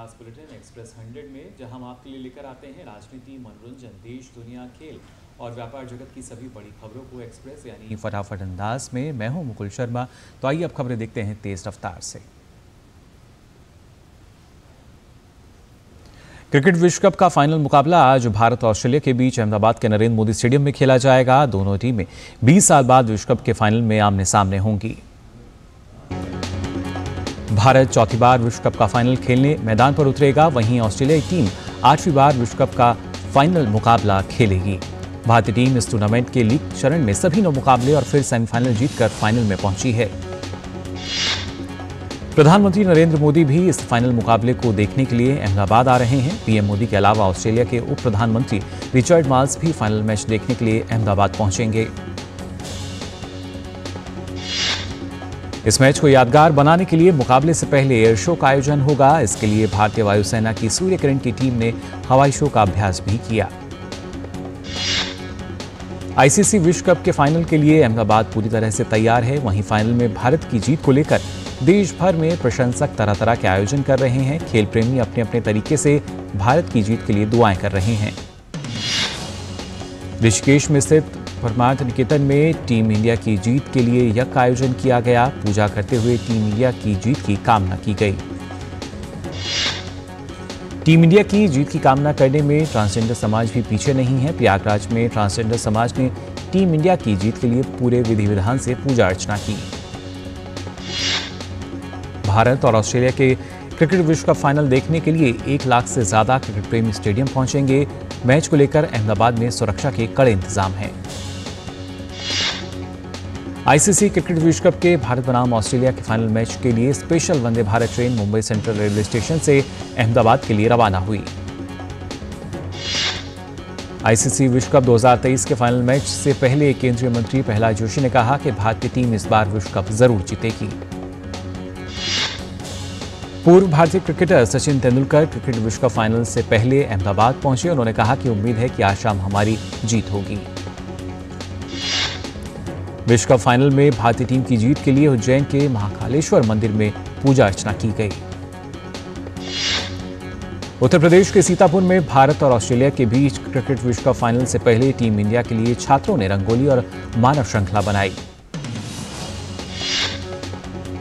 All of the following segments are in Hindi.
खास बुलेटिन एक्सप्रेस 100 में जहां हम आपके लिए लेकर आते हैं राजनीति, मनोरंजन, देश, दुनिया, खेल और व्यापार जगत की सभी बड़ी खबरों को एक्सप्रेस यानी फटाफट अंदाज में। मैं हूं मुकुल शर्मा। तो आइए अब खबरें देखते हैं तेज रफ्तार से। क्रिकेट विश्व कप का फाइनल मुकाबला आज भारत और ऑस्ट्रेलिया के बीच अहमदाबाद के नरेंद्र मोदी स्टेडियम में खेला जाएगा। दोनों टीमें 20 साल बाद विश्व कप के फाइनल में आमने सामने होंगी। भारत चौथी बार विश्व कप का फाइनल खेलने मैदान पर उतरेगा, वहीं ऑस्ट्रेलियाई टीम 8वीं बार विश्व कप का फाइनल मुकाबला खेलेगी। भारतीय टीम इस टूर्नामेंट के लीग चरण में सभी 9 मुकाबले और फिर सेमीफाइनल जीतकर फाइनल में पहुंची है। प्रधानमंत्री नरेंद्र मोदी भी इस फाइनल मुकाबले को देखने के लिए अहमदाबाद आ रहे हैं। पीएम मोदी के अलावा ऑस्ट्रेलिया के उप प्रधानमंत्री रिचर्ड मार्ल्स भी फाइनल मैच देखने के लिए अहमदाबाद पहुंचेंगे। इस मैच को यादगार बनाने के लिए मुकाबले से पहले एयर शो का आयोजन होगा। इसके लिए भारतीय वायुसेना की सूर्य किरण की टीम ने हवाई शो का अभ्यास भी किया। आईसीसी विश्व कप के फाइनल के लिए अहमदाबाद पूरी तरह से तैयार है। वहीं फाइनल में भारत की जीत को लेकर देश भर में प्रशंसक तरह तरह के आयोजन कर रहे हैं। खेल प्रेमी अपने अपने तरीके से भारत की जीत के लिए दुआएं कर रहे हैं। ऋषिकेश में स्थित परमार्थ निकेतन में टीम इंडिया की जीत के लिए यज्ञ का आयोजन किया गया। पूजा करते हुए टीम इंडिया की जीत की कामना की गई। टीम इंडिया की जीत की कामना करने में ट्रांसजेंडर समाज भी पीछे नहीं है। प्रयागराज में ट्रांसजेंडर समाज ने टीम इंडिया की जीत के लिए पूरे विधि विधान से पूजा अर्चना की। भारत और ऑस्ट्रेलिया के क्रिकेट विश्व कप फाइनल देखने के लिए 1 लाख से ज्यादा क्रिकेट प्रेमी स्टेडियम पहुंचेंगे। मैच को लेकर अहमदाबाद में सुरक्षा के कड़े इंतजाम हैं। आईसीसी क्रिकेट विश्व कप के भारत बनाम ऑस्ट्रेलिया के फाइनल मैच के लिए special Vande Bharat train Mumbai central railway station से अहमदाबाद के लिए रवाना हुई। आईसीसी विश्व कप 2023 के फाइनल मैच से पहले केंद्रीय मंत्री प्रहलाद जोशी ने कहा कि भारतीय टीम इस बार विश्व कप जरूर जीतेगी। पूर्व भारतीय क्रिकेटर सचिन तेंदुलकर क्रिकेट विश्व कप फाइनल से पहले अहमदाबाद पहुंचे। उन्होंने कहा कि उम्मीद है कि आज शाम हमारी जीत होगी। विश्व कप फाइनल में भारतीय टीम की जीत के लिए उज्जैन के महाकालेश्वर मंदिर में पूजा अर्चना की गई। उत्तर प्रदेश के सीतापुर में भारत और ऑस्ट्रेलिया के बीच क्रिकेट विश्व कप फाइनल से पहले टीम इंडिया के लिए छात्रों ने रंगोली और मानव श्रृंखला बनाई।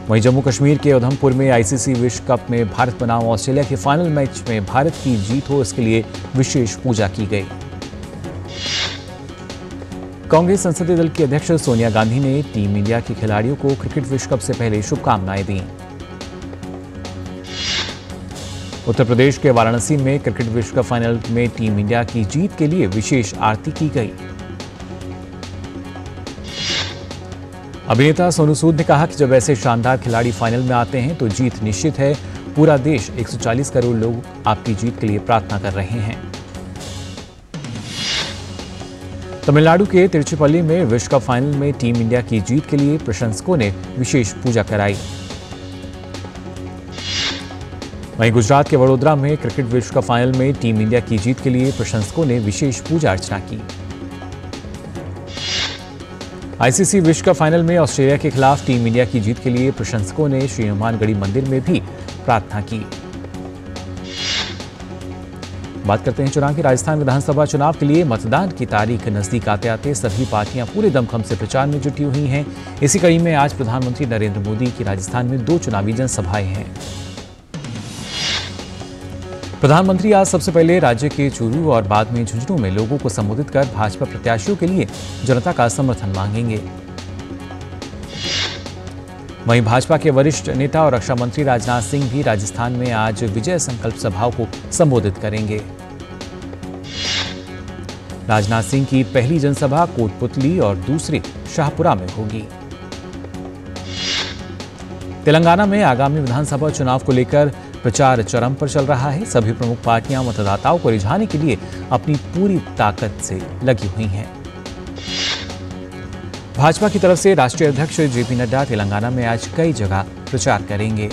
वहीं जम्मू कश्मीर के उधमपुर में आईसीसी विश्व कप में भारत बनाम ऑस्ट्रेलिया के फाइनल मैच में भारत की जीत हो, इसके लिए विशेष पूजा की गई। कांग्रेस संसदीय दल की अध्यक्ष सोनिया गांधी ने टीम इंडिया के खिलाड़ियों को क्रिकेट विश्व कप से पहले शुभकामनाएं दी। उत्तर प्रदेश के वाराणसी में क्रिकेट विश्व कप फाइनल में टीम इंडिया की जीत के लिए विशेष आरती की गई। अभिनेता सोनू सूद ने कहा कि जब ऐसे शानदार खिलाड़ी फाइनल में आते हैं तो जीत निश्चित है। पूरा देश 140 करोड़ लोग आपकी जीत के लिए प्रार्थना कर रहे हैं। तमिलनाडु के तिरुचिपल्ली में विश्व कप फाइनल में टीम इंडिया की जीत के लिए प्रशंसकों ने विशेष पूजा कराई। वहीं गुजरात के वडोदरा में क्रिकेट विश्व कप फाइनल में टीम इंडिया की जीत के लिए प्रशंसकों ने विशेष पूजा अर्चना की। आईसीसी विश्व कप फाइनल में ऑस्ट्रेलिया के खिलाफ टीम इंडिया की जीत के लिए प्रशंसकों ने श्री हनुमानगढ़ी मंदिर में भी प्रार्थना की। बात करते हैं चुनाव की। राजस्थान विधानसभा चुनाव के लिए मतदान की तारीख नजदीक आते आते सभी पार्टियां पूरे दमखम से प्रचार में जुटी हुई हैं। इसी कड़ी में आज प्रधानमंत्री नरेंद्र मोदी की राजस्थान में 2 चुनावी जनसभाएं हैं। प्रधानमंत्री आज सबसे पहले राज्य के चूरू और बाद में झुंझुनू में लोगों को संबोधित कर भाजपा प्रत्याशियों के लिए जनता का समर्थन मांगेंगे। वहीं भाजपा के वरिष्ठ नेता और रक्षा मंत्री राजनाथ सिंह भी राजस्थान में आज विजय संकल्प सभाओं को संबोधित करेंगे। राजनाथ सिंह की पहली जनसभा कोटपुतली और दूसरी शाहपुरा में होगी। तेलंगाना में आगामी विधानसभा चुनाव को लेकर प्रचार चरम पर चल रहा है। सभी प्रमुख पार्टियां मतदाताओं को रिझाने के लिए अपनी पूरी ताकत से लगी हुई हैं। भाजपा की तरफ से राष्ट्रीय अध्यक्ष जेपी नड्डा तेलंगाना में आज कई जगह प्रचार करेंगे।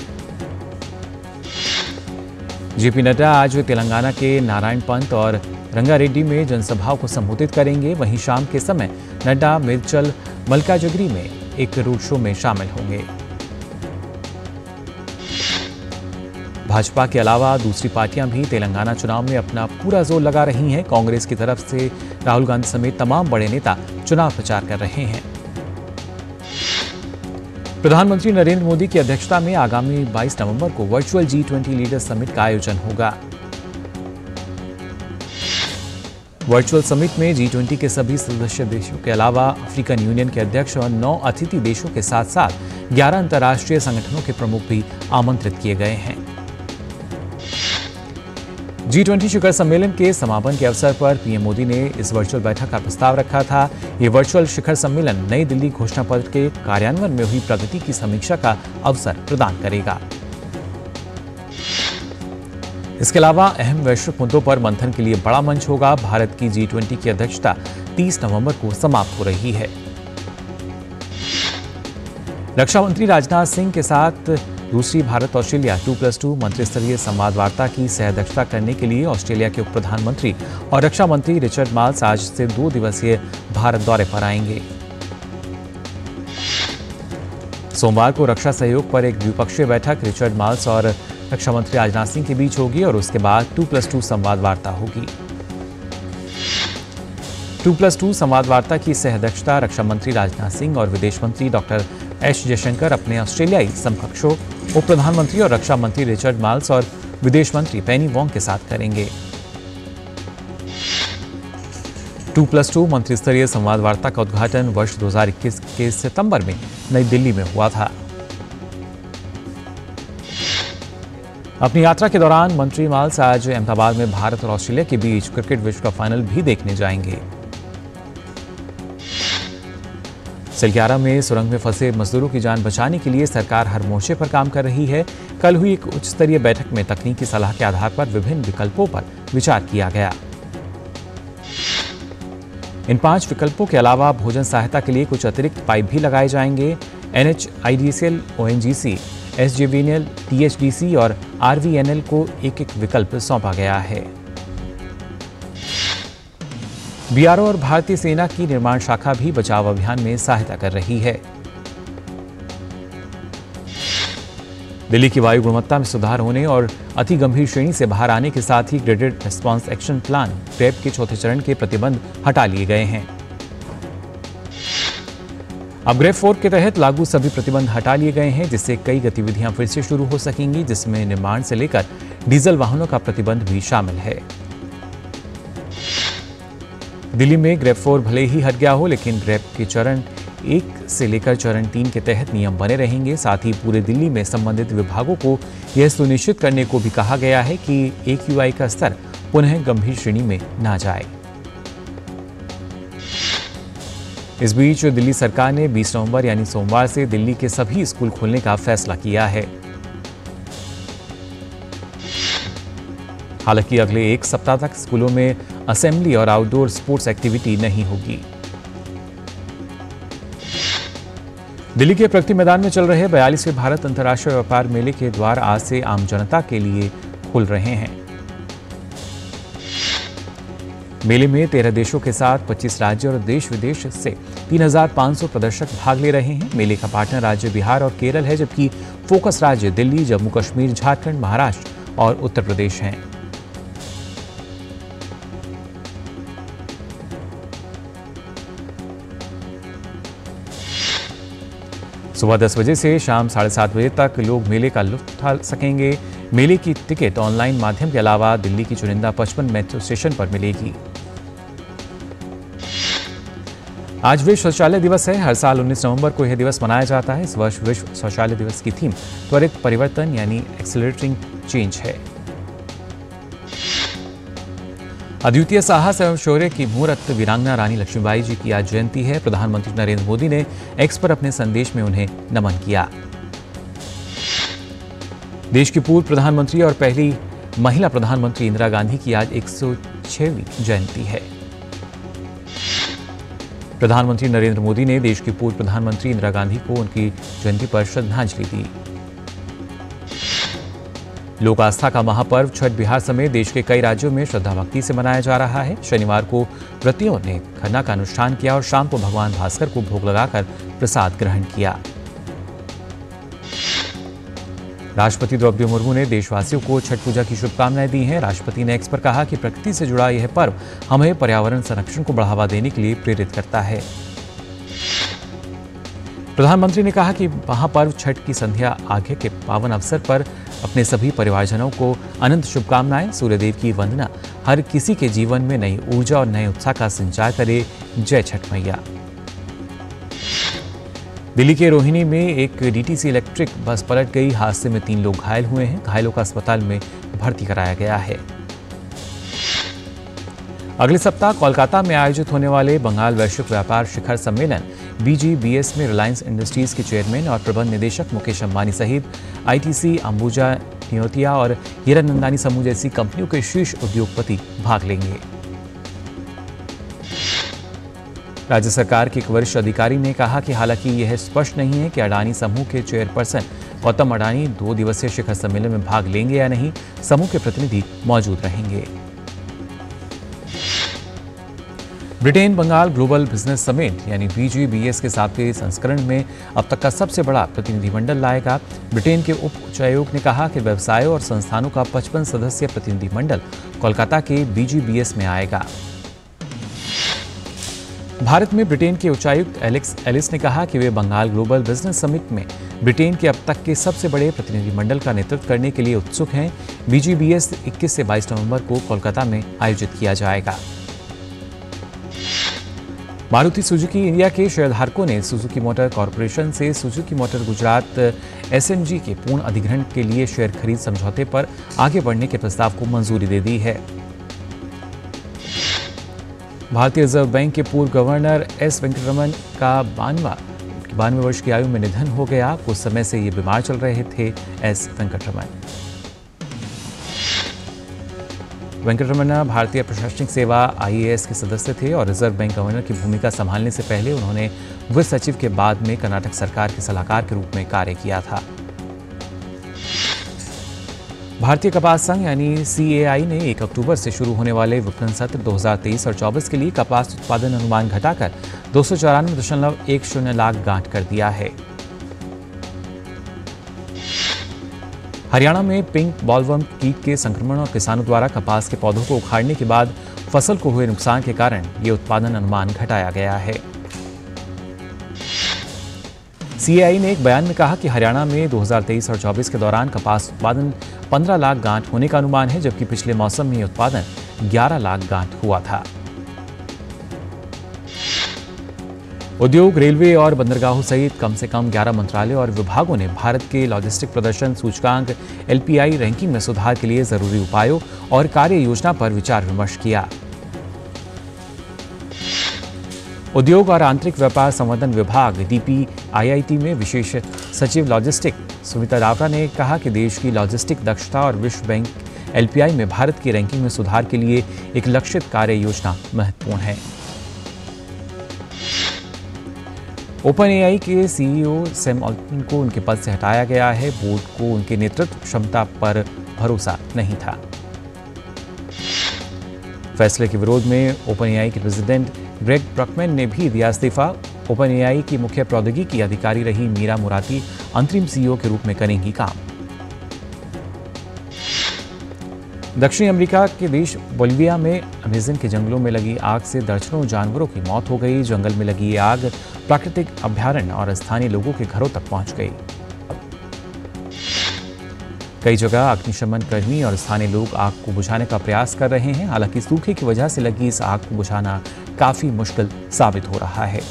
जेपी नड्डा आज तेलंगाना के नारायणपंत और रंगारेड्डी में जनसभाओं को संबोधित करेंगे। वहीं शाम के समय नड्डा मिर्चल मल्काजगिरी में एक रोड शो में शामिल होंगे। भाजपा के अलावा दूसरी पार्टियां भी तेलंगाना चुनाव में अपना पूरा जोर लगा रही हैं। कांग्रेस की तरफ से राहुल गांधी समेत तमाम बड़े नेता चुनाव प्रचार कर रहे हैं। प्रधानमंत्री नरेंद्र मोदी की अध्यक्षता में आगामी 22 नवंबर को वर्चुअल G20 लीडर्स समिट का आयोजन होगा। वर्चुअल समिट में G20 के सभी सदस्य देशों के अलावा अफ्रीकन यूनियन के अध्यक्ष और 9 अतिथि देशों के साथ साथ 11 अंतर्राष्ट्रीय संगठनों के प्रमुख भी आमंत्रित किए गए हैं। G20 शिखर सम्मेलन के समापन के अवसर पर पीएम मोदी ने इस वर्चुअल बैठक का प्रस्ताव रखा था। ये वर्चुअल शिखर सम्मेलन नई दिल्ली घोषणा पत्र के कार्यान्वयन में हुई प्रगति की समीक्षा का अवसर प्रदान करेगा। इसके अलावा अहम वैश्विक मुद्दों पर मंथन के लिए बड़ा मंच होगा। भारत की G20 की अध्यक्षता 30 नवंबर को समाप्त हो रही है। रक्षा मंत्री राजनाथ सिंह के साथ दूसरी भारत ऑस्ट्रेलिया 2+2 मंत्रिस्तरीय संवाद वार्ता की सह-अध्यक्षता करने के लिए ऑस्ट्रेलिया के उप प्रधानमंत्री और रक्षा मंत्री रिचर्ड माल्स आज से 2 दिवसीय भारत दौरे पर आएंगे। सोमवार को रक्षा सहयोग पर एक द्विपक्षीय बैठक रिचर्ड माल्स और रक्षा मंत्री राजनाथ सिंह के बीच होगी और उसके बाद 2+2 संवाद वार्ता होगी। 2+2 संवाद वार्ता की सह-अध्यक्षता रक्षा मंत्री राजनाथ सिंह और विदेश मंत्री डॉक्टर एस जयशंकर अपने ऑस्ट्रेलियाई समकक्षों उप प्रधानमंत्री और रक्षा मंत्री रिचर्ड माल्स और विदेश मंत्री पेनी वोंग के साथ करेंगे। 2+2 मंत्रिस्तरीय संवाद वार्ता का उद्घाटन वर्ष 2021 के सितंबर में नई दिल्ली में हुआ था। अपनी यात्रा के दौरान मंत्री माल्स आज अहमदाबाद में भारत और ऑस्ट्रेलिया के बीच क्रिकेट विश्व कप फाइनल भी देखने जाएंगे। सिलग्यारा में सुरंग में फंसे मजदूरों की जान बचाने के लिए सरकार हर मोर्चे पर काम कर रही है। कल हुई एक उच्च स्तरीय बैठक में तकनीकी सलाह के आधार पर विभिन्न विकल्पों पर विचार किया गया। इन 5 विकल्पों के अलावा भोजन सहायता के लिए कुछ अतिरिक्त पाइप भी लगाए जाएंगे। NHIDCL, ONGC, SJVNL, THDC और RVNL को एक-एक विकल्प सौंपा गया है। BRO और भारतीय सेना की निर्माण शाखा भी बचाव अभियान में सहायता कर रही है। दिल्ली की वायु गुणवत्ता में सुधार होने और अति गंभीर श्रेणी से बाहर आने के साथ ही graded response action plan GRAP के चौथे चरण के प्रतिबंध हटा लिए गए हैं। अब ग्रेप 4 के तहत लागू सभी प्रतिबंध हटा लिए गए हैं, जिससे कई गतिविधियां फिर से शुरू हो सकेंगी, जिसमें निर्माण से लेकर डीजल वाहनों का प्रतिबंध भी शामिल है। दिल्ली में ग्रेप 4 भले ही हट गया हो, लेकिन ग्रेप के चरण 1 से लेकर चरण 3 के तहत नियम बने रहेंगे। साथ ही पूरे दिल्ली में संबंधित विभागों को यह सुनिश्चित करने को भी कहा गया है कि AQI का स्तर पुनः गंभीर श्रेणी में ना जाए। इस बीच दिल्ली सरकार ने 20 नवंबर यानी सोमवार से दिल्ली के सभी स्कूल खोलने का फैसला किया है। हालांकि अगले 1 सप्ताह तक स्कूलों में असेंबली और आउटडोर स्पोर्ट्स एक्टिविटी नहीं होगी। दिल्ली के प्रगति मैदान में चल रहे 42वें भारत अंतर्राष्ट्रीय व्यापार मेले के द्वार आज से आम जनता के लिए खुल रहे हैं। मेले में 13 देशों के साथ 25 राज्य और देश विदेश से 3500 प्रदर्शक भाग ले रहे हैं। मेले का पार्टनर राज्य बिहार और केरल है, जबकि फोकस राज्य दिल्ली, जम्मू कश्मीर, झारखंड, महाराष्ट्र और उत्तर प्रदेश हैं। सुबह 10 बजे से शाम 7:30 बजे तक लोग मेले का लुत्फ उठा सकेंगे। मेले की टिकट ऑनलाइन माध्यम के अलावा दिल्ली की चुनिंदा 55 मेट्रो स्टेशन पर मिलेगी। आज विश्व शौचालय दिवस है। हर साल 19 नवंबर को यह दिवस मनाया जाता है। इस वर्ष विश्व शौचालय दिवस की थीम त्वरित परिवर्तन यानी एक्सेलरेटिंग चेंज है। अद्वितीय साहस एवं शौर्य की मूर्त वीरांगना रानी लक्ष्मीबाई जी की आज जयंती है। प्रधानमंत्री नरेंद्र मोदी ने एक्स पर अपने संदेश में उन्हें नमन किया। देश की पूर्व प्रधानमंत्री और पहली महिला प्रधानमंत्री इंदिरा गांधी की आज 106वीं जयंती है। प्रधानमंत्री नरेंद्र मोदी ने देश की पूर्व प्रधानमंत्री इंदिरा गांधी को उनकी जयंती पर श्रद्धांजलि दी। लोक आस्था का महापर्व छठ बिहार समेत देश के कई राज्यों में श्रद्धा भक्ति से मनाया जा रहा है। शनिवार को व्रतियों ने खरना का अनुष्ठान किया और शाम को भगवान भास्कर को भोग लगाकर प्रसाद ग्रहण किया। राष्ट्रपति द्रौपदी मुर्मू ने देशवासियों को छठ पूजा की शुभकामनाएं दी हैं। राष्ट्रपति ने एक्स पर कहा कि प्रकृति से जुड़ा यह पर्व हमें पर्यावरण संरक्षण को बढ़ावा देने के लिए प्रेरित करता है। प्रधानमंत्री ने कहा कि महापर्व छठ की संध्या आगे के पावन अवसर पर अपने सभी परिवारजनों को अनंत शुभकामनाएं। सूर्यदेव की वंदना हर किसी के जीवन में नई ऊर्जा और नए उत्साह का संचार करे। जय छठ मैया। दिल्ली के रोहिणी में एक डीटीसी इलेक्ट्रिक बस पलट गई। हादसे में 3 लोग घायल हुए हैं। घायलों को अस्पताल में भर्ती कराया गया है। अगले सप्ताह कोलकाता में आयोजित होने वाले बंगाल वैश्विक व्यापार शिखर सम्मेलन BGBS में रिलायंस इंडस्ट्रीज के चेयरमैन और प्रबंध निदेशक मुकेश अंबानी सहित ITC, अंबुजा नियोतिया और हीरानंदानी समूह जैसी कंपनियों के शीर्ष उद्योगपति भाग लेंगे। राज्य सरकार के एक वरिष्ठ अधिकारी ने कहा कि हालांकि यह स्पष्ट नहीं है कि अडानी समूह के चेयरपर्सन गौतम अडानी 2 दिवसीय शिखर सम्मेलन में भाग लेंगे या नहीं। समूह के प्रतिनिधि मौजूद रहेंगे। Britain Bengal global business summit यानी BGBS के 7वें संस्करण में अब तक का सबसे बड़ा प्रतिनिधिमंडल लाएगा। ब्रिटेन के उप उच्चायुक्त ने कहा कि व्यवसायों और संस्थानों का 55 सदस्यीय प्रतिनिधिमंडल कोलकाता के BGBS में आएगा। भारत में ब्रिटेन के उच्चायुक्त एलेक्स एलिस ने कहा कि वे बंगाल ग्लोबल बिजनेस समिट में ब्रिटेन के अब तक के सबसे बड़े प्रतिनिधिमंडल का नेतृत्व करने के लिए उत्सुक हैं। BGBS 21 से 22 नवंबर को कोलकाता में आयोजित किया जाएगा। मारुति सुजुकी इंडिया के शेयरधारकों ने सुजुकी मोटर कॉरपोरेशन से सुजुकी मोटर गुजरात SNG के पूर्ण अधिग्रहण के लिए शेयर खरीद समझौते पर आगे बढ़ने के प्रस्ताव को मंजूरी दे दी है। भारतीय रिजर्व बैंक के पूर्व गवर्नर S वेंकटरमन का 92 वर्ष की आयु में निधन हो गया। कुछ समय से ये बीमार चल रहे थे। S वेंकटरमन भारतीय प्रशासनिक सेवा IAS के सदस्य थे और रिजर्व बैंक गवर्नर की भूमिका संभालने से पहले उन्होंने वित्त सचिव के बाद में कर्नाटक सरकार के सलाहकार के रूप में कार्य किया था। भारतीय कपास संघ यानी CAI ने 1 अक्टूबर से शुरू होने वाले विपणन सत्र 2023 और 24 के लिए कपास उत्पादन अनुमान घटाकर 294.10 लाख गांठ कर दिया है। हरियाणा में पिंक बॉलवर्म कीट के संक्रमण और किसानों द्वारा कपास के पौधों को उखाड़ने के बाद फसल को हुए नुकसान के कारण ये उत्पादन अनुमान घटाया गया है। CAI ने एक बयान में कहा कि हरियाणा में 2023 और 24 के दौरान कपास उत्पादन 15 लाख गांठ होने का अनुमान है, जबकि पिछले मौसम में ये उत्पादन 11 लाख गांठ हुआ था। उद्योग, रेलवे और बंदरगाहों सहित कम से कम 11 मंत्रालयों और विभागों ने भारत के लॉजिस्टिक प्रदर्शन सूचकांक LPI रैंकिंग में सुधार के लिए जरूरी उपायों और कार्य योजना पर विचार विमर्श किया। उद्योग और आंतरिक व्यापार संवर्धन विभाग DPIIT में विशेष सचिव लॉजिस्टिक सुमिता डावरा ने कहा कि देश की लॉजिस्टिक दक्षता और विश्व बैंक LPI में भारत की रैंकिंग में सुधार के लिए एक लक्षित कार्य योजना महत्वपूर्ण है। OpenAI के CEO सैम अल्टमैन को उनके पद से हटाया गया है। बोर्ड को उनके नेतृत्व क्षमता पर भरोसा नहीं था। फैसले के विरोध में OpenAI के प्रेसिडेंट ग्रेग ब्रकमैन ने भी दिया इस्तीफा। OpenAI की मुख्य प्रौद्योगिकी अधिकारी रही मीरा मुराती अंतरिम CEO के रूप में करेंगी काम। दक्षिण अमेरिका के देश बोलिविया में अमेज़न के जंगलों में लगी आग से दर्जनों जानवरों की मौत हो गई। जंगल में लगी ये आग प्राकृतिक अभयारण्य और स्थानीय लोगों के घरों तक पहुंच गई। कई जगह अग्निशमन कर्मी और स्थानीय लोग आग को बुझाने का प्रयास कर रहे हैं। हालांकि सूखे की वजह से लगी इस आग को बुझाना काफी मुश्किल साबित हो रहा है।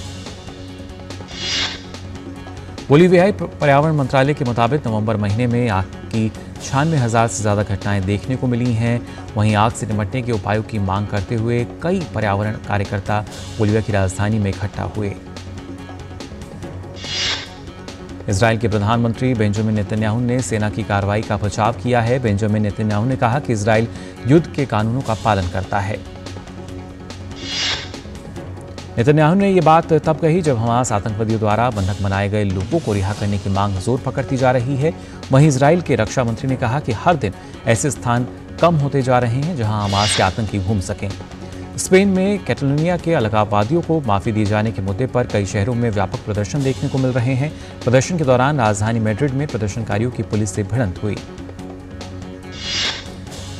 बोलिवियाई पर्यावरण मंत्रालय के मुताबिक नवंबर महीने में आग की 96,000 से ज्यादा घटनाएं देखने को मिली हैं। वहीं आग से निपटने के उपायों की मांग करते हुए कई पर्यावरण कार्यकर्ता बोलिविया की राजधानी में इकट्ठा हुए। इजराइल के प्रधानमंत्री बेंजामिन नेतन्याहू ने सेना की कार्रवाई का बचाव किया है। बेंजामिन नेतन्याहू ने कहा कि इजराइल युद्ध के कानूनों का पालन करता है। नेतन्याहू ने ये बात तब कही जब हमास आतंकवादियों द्वारा बंधक बनाए गए लोगों को रिहा करने की मांग जोर पकड़ती जा रही है। वहीं इजराइल के रक्षा मंत्री ने कहा कि हर दिन ऐसे स्थान कम होते जा रहे हैं जहां हमास के आतंकी घूम सकें। स्पेन में कैटलोनिया के अलगाववादियों को माफी दिए जाने के मुद्दे पर कई शहरों में व्यापक प्रदर्शन देखने को मिल रहे हैं। प्रदर्शन के दौरान राजधानी मैड्रिड में प्रदर्शनकारियों की पुलिस से भिड़ंत हुई।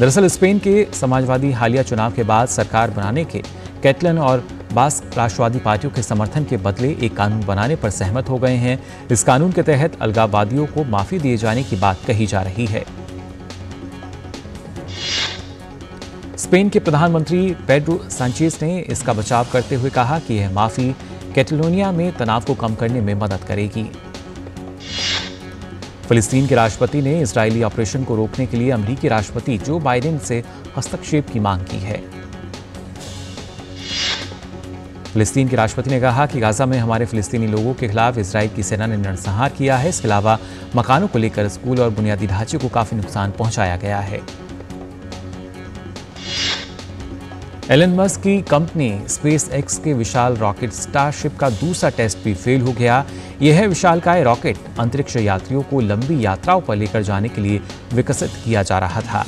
दरअसल स्पेन के समाजवादी हालिया चुनाव के बाद सरकार बनाने के कैटलन और बास्क राष्ट्रवादी पार्टियों के समर्थन के बदले एक कानून बनाने पर सहमत हो गए हैं। इस कानून के तहत अलगाववादियों को माफी दिए जाने की बात कही जा रही है। स्पेन के प्रधानमंत्री पेड्रो सांचेज ने इसका बचाव करते हुए कहा कि यह माफी कैटलोनिया में तनाव को कम करने में मदद करेगी। फिलिस्तीन के राष्ट्रपति ने इजरायली ऑपरेशन को रोकने के लिए अमेरिकी राष्ट्रपति जो बाइडेन से हस्तक्षेप की मांग की है। फिलिस्तीन के राष्ट्रपति ने कहा कि गाजा में हमारे फिलिस्तीनी लोगों के खिलाफ इजराइल की सेना ने नरसंहार किया है। इसके अलावा मकानों को लेकर स्कूल और बुनियादी ढांचे को काफी नुकसान पहुंचाया गया है। एलन मस्क की कंपनी स्पेस एक्स के विशाल रॉकेट स्टारशिप का दूसरा टेस्ट भी फेल हो गया। यह विशालकाय रॉकेट अंतरिक्ष यात्रियों को लंबी यात्राओं पर लेकर जाने के लिए विकसित किया जा रहा था।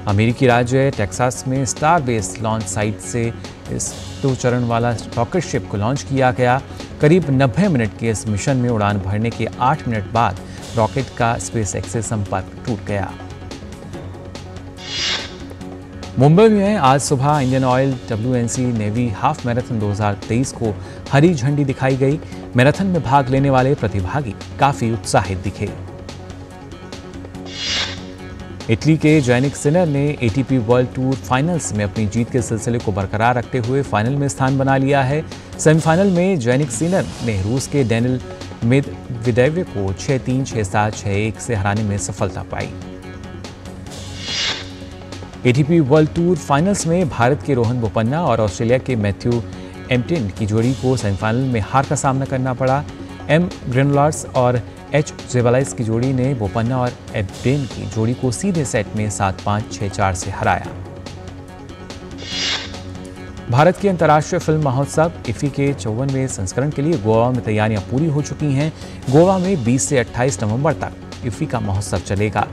अमेरिकी राज्य टेक्सास में स्टार बेस लॉन्च साइट से इस 2 चरण वाला रॉकेट शिप को लॉन्च किया गया। करीब 90 मिनट के इस मिशन में उड़ान भरने के 8 मिनट बाद रॉकेट का स्पेस एक्स से संपर्क टूट गया। मुंबई में आज सुबह Indian oil WNC navy half marathon 2023 को हरी झंडी दिखाई गई। मैराथन में भाग लेने वाले प्रतिभागी काफी उत्साहित दिखे। इटली के जैनिक सिनर ने ATP वर्ल्ड टूर फाइनल्स में अपनी जीत के सिलसिले को बरकरार रखते हुए फाइनल में स्थान बना लिया है। सेमीफाइनल में जैनिक सिनर ने रूस के डेनिल मेदवेदेव को 6-3, 6-7, 6-1 से हराने में सफलता पाई। ATP वर्ल्ड टूर फाइनल्स में भारत के रोहन बोपन्ना और ऑस्ट्रेलिया के मैथ्यू एम्पटिन की जोड़ी को सेमीफाइनल में हार का सामना करना पड़ा। M ग्रेनुलार्स और H जेवालाइस की जोड़ी ने बोपन्ना और एम्पटिन की जोड़ी को सीधे सेट में 7-5, 6-4 से हराया। भारत के अंतर्राष्ट्रीय फिल्म महोत्सव इफ्फी के 54वें संस्करण के लिए गोवा में तैयारियां पूरी हो चुकी हैं। गोवा में 20 से 28 नवंबर तक इफ्फी का महोत्सव चलेगा।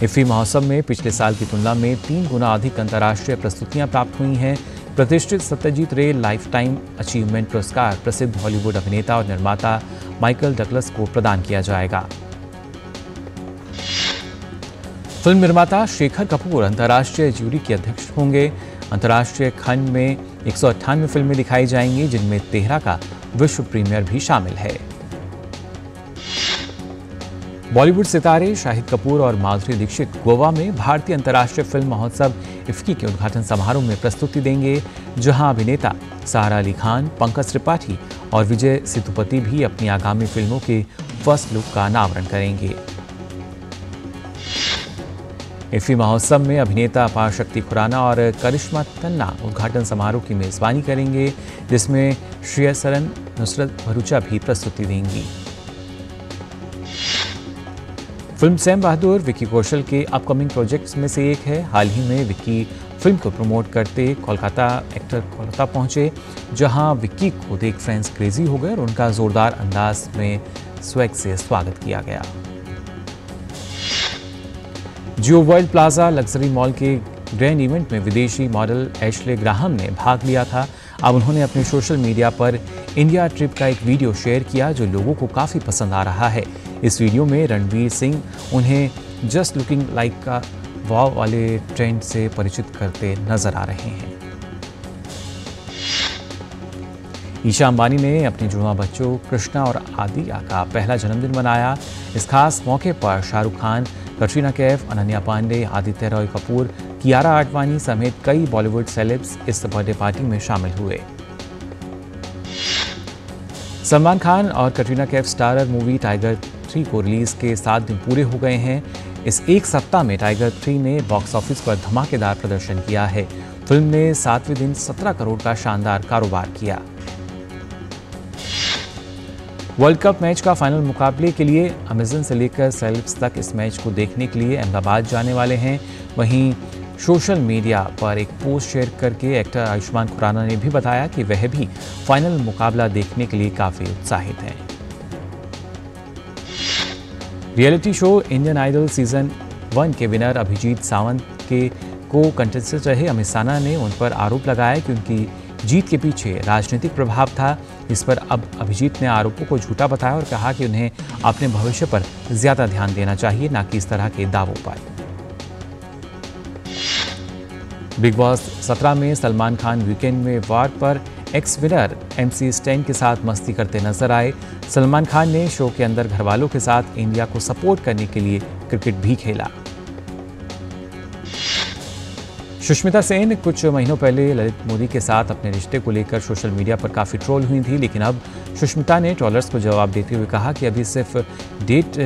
इफ्फी महोत्सव में पिछले साल की तुलना में 3 गुना अधिक अंतर्राष्ट्रीय प्रस्तुतियां प्राप्त हुई हैं। प्रतिष्ठित सत्यजीत रे लाइफ टाइम अचीवमेंट पुरस्कार प्रसिद्ध हॉलीवुड अभिनेता और निर्माता माइकल डगलस को प्रदान किया जाएगा। फिल्म निर्माता शेखर कपूर अंतर्राष्ट्रीय जूरी के अध्यक्ष होंगे। अंतर्राष्ट्रीय खंड में 198 फिल्में दिखाई जाएंगी, जिनमें 13 का विश्व प्रीमियर भी शामिल है। बॉलीवुड सितारे शाहिद कपूर और माधुरी दीक्षित गोवा में भारतीय अंतर्राष्ट्रीय फिल्म महोत्सव इफ्फी के उद्घाटन समारोह में प्रस्तुति देंगे, जहां अभिनेता सारा अली खान, पंकज त्रिपाठी और विजय सेतुपति भी अपनी आगामी फिल्मों के फर्स्ट लुक का अनावरण करेंगे। इफ्फी महोत्सव में अभिनेता अपार शक्ति खुराना और करिश्मा तन्ना उद्घाटन समारोह की मेजबानी करेंगे, जिसमें श्रेया सरन, नुसरत भरूचा भी प्रस्तुति देंगी। फिल्म सैम बहादुर विक्की कौशल के अपकमिंग प्रोजेक्ट्स में से एक है। हाल ही में विक्की फिल्म को प्रमोट करते कोलकाता पहुंचे, जहां विक्की को देख फ्रेंड्स क्रेजी हो गए और उनका जोरदार अंदाज में स्वैग से स्वागत किया गया। जियो वर्ल्ड प्लाजा लग्जरी मॉल के ग्रैंड इवेंट में विदेशी मॉडल एशले ग्राहम ने भाग लिया था। अब उन्होंने अपने सोशल मीडिया पर इंडिया ट्रिप का एक वीडियो शेयर किया, जो लोगों को काफ़ी पसंद आ रहा है। इस वीडियो में रणवीर सिंह उन्हें जस्ट लुकिंग लाइक का वाव वाले ट्रेंड से परिचित करते नजर आ रहे हैं। ईशा अंबानी ने अपने जुड़वा बच्चों कृष्णा और आदिया का पहला जन्मदिन मनाया। इस खास मौके पर शाहरुख खान, कटरीना कैफ, अनन्या पांडे, आदित्य रॉय कपूर, कियारा आडवाणी समेत कई बॉलीवुड सेलेब्स इस बर्थडे पार्टी में शामिल हुए। सलमान खान और Katrina Kaif starrer movie tiger 3 को रिलीज के 7 दिन पूरे हो गए हैं। इस एक सप्ताह में टाइगर 3 ने बॉक्स ऑफिस पर धमाकेदार प्रदर्शन किया है। फिल्म ने 7वें दिन 17 करोड़ का शानदार कारोबार किया। वर्ल्ड कप मैच का फाइनल मुकाबले के लिए अमेजन से लेकर सेलेब्स तक इस मैच को देखने के लिए अहमदाबाद जाने वाले हैं। वहीं सोशल मीडिया पर एक पोस्ट शेयर करके एक्टर आयुष्मान खुराना ने भी बताया कि वह भी फाइनल मुकाबला देखने के लिए काफी उत्साहित हैं। Reality show Indian Idol season one के विनर अभिजीत सावंत के को कंटेस्टेंट रहे अमित साना ने उन पर आरोप लगाया कि उनकी जीत के पीछे राजनीतिक प्रभाव था। इस पर अब अभिजीत ने आरोपों को झूठा बताया और कहा कि उन्हें अपने भविष्य पर ज्यादा ध्यान देना चाहिए, ना कि इस तरह के दावों पर। बिग बॉस 17 में सलमान खान वीकेंड में वार पर एक्स विनर MC स्टैन के साथ मस्ती करते नजर आए। सलमान खान ने शो के अंदर घरवालों के साथ इंडिया को सपोर्ट करने के लिए क्रिकेट भी खेला। सुष्मिता सेन कुछ महीनों पहले ललित मोदी के साथ अपने रिश्ते को लेकर सोशल मीडिया पर काफ़ी ट्रोल हुई थी, लेकिन अब सुष्मिता ने ट्रोलर्स को जवाब देते हुए कहा कि अभी सिर्फ डेट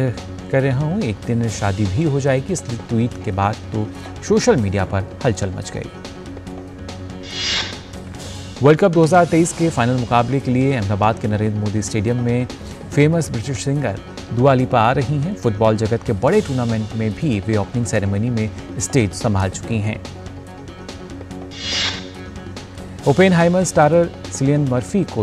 कर रहा हूँ, एक दिन शादी भी हो जाएगी। इस ट्वीट के बाद तो सोशल मीडिया पर हलचल मच गई। वर्ल्ड कप 2023 के फाइनल मुकाबले के लिए अहमदाबाद के नरेंद्र मोदी स्टेडियम में फेमस ब्रिटिश सिंगर दुआ लिपा आ रही हैं। फुटबॉल जगत के बड़े टूर्नामेंट में भी वे ओपनिंग सेरेमनी में स्टेज संभाल चुकी हैं। ओपेनहाइमर स्टारर सिलियन मर्फी को